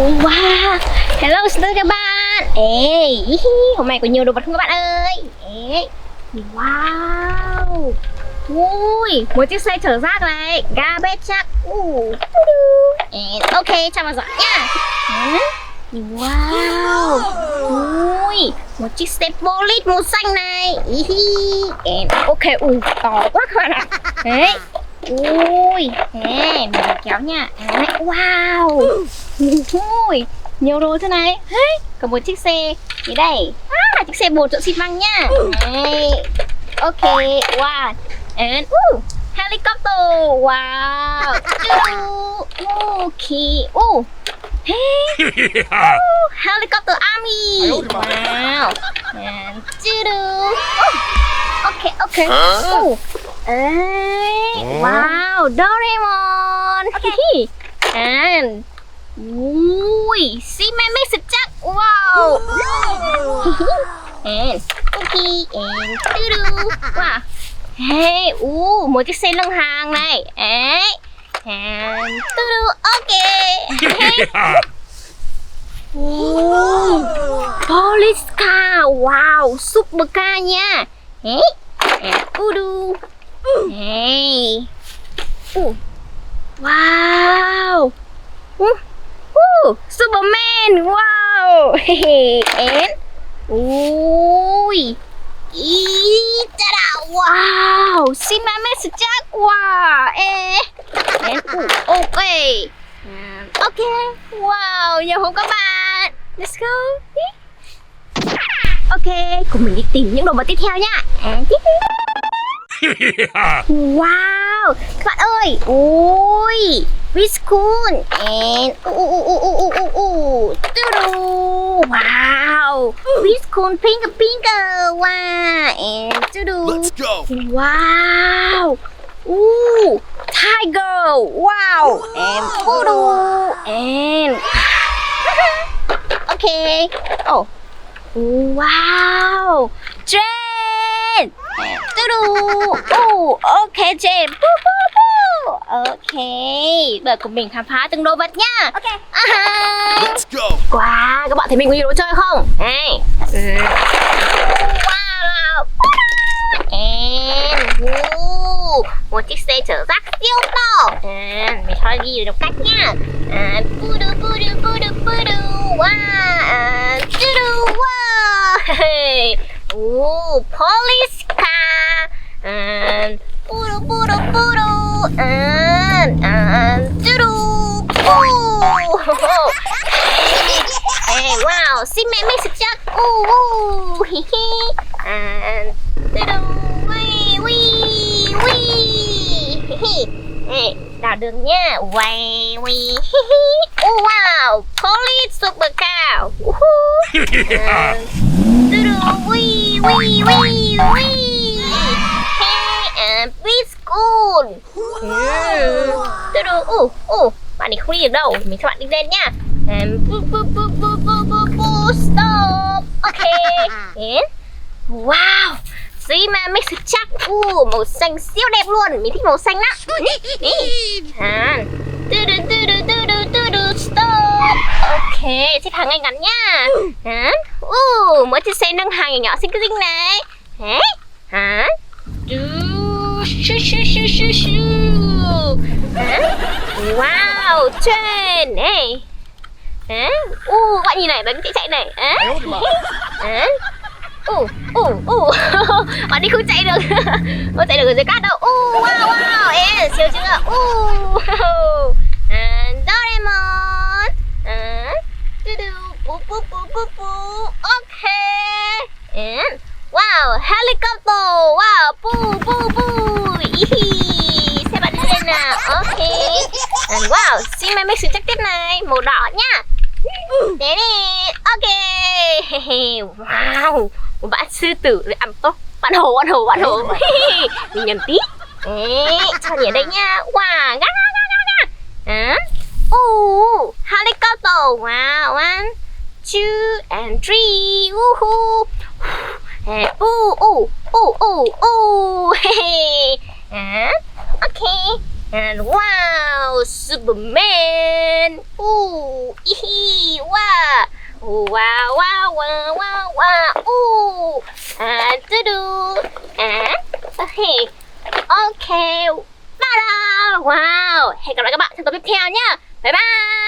Wow, hello xin các bạn. Hôm nay có nhiều đồ vật không các bạn ơi. Wow. Ui, một chiếc xe chở rác này, garbage truck. Ok, cho vào giỏ nha. Wow. Ui, một chiếc xe police màu xanh này. Ok, to quá các bạn ạ. Ui, mình kéo nha. Wow. Ui, nhiều đồ thế này. Còn một chiếc xe gì đây? Chiếc xe bồn trộn xi măng nha. Ok, wow. And helicopter. Wow. Okay. Helicopter army. Wow. And okay. Wow, Doraemon. Okay. And cement mixer truck. Wow. And cookie and wow. Một chiếc xe nâng hàng này. And ok. Police car. Wow, super car nha. Wow. Superman. Wow. And ta-da. Wow, cement mixer truck. Wow. Ok. Wow, nhiều không các bạn. Let's go. Ok, cùng mình đi tìm những đồ vật tiếp theo nha. Wow, các bạn ơi. Whiskun and wow, Whiskun pink. Wow, and let's go. Wow. Tiger. Wow, and and okay. Wow, train. Okay, train. Ok, bây giờ cùng mình khám phá từng đồ vật nha. Ok. Let's go. Wow, các bạn thấy mình có nhiều đồ chơi không? Wow. Một chiếc xe chở rác siêu to. Mình cho đi được cách nha. Wow. Police car. Wow, cement mixer truck. Đào đường nha. Wow, police super car. School. Bạn này không đi được đâu, mình cho bạn đi lên nhá. Stop. Ok. Wow, cement mixer truck. Màu xanh siêu đẹp luôn, mình thích màu xanh lắm. Stop. Ok, xếp hàng ngay ngắn nha. Mỗi chiếc xe nâng hàng nhỏ xinh xinh này. Wow, train. Bạn nhìn này, bánh chạy này. Bạn đi không chạy được. Không chạy được ở dưới cát đâu. Wow. Siêu chưa? Doraemon. Ok. Wow, helicopter. Wow, xe bạn đi lên nào. Ok. Wow, cement mixer truck tiếp này, màu đỏ nhá. Đấy đi. Ok. Wow, một bạn sư tử bạn hổ. Mình nhầm tí. Cho nhỉ đây nha. Wow, gá. Helicopter. Wow, 1, 2 and 3. Okay. And wow, Superman. Wow wow wow wow wow. Du du. Okay. Ok. Ta-da. Wow. Hẹn gặp lại các bạn trong tập tiếp theo nhá. Bye bye.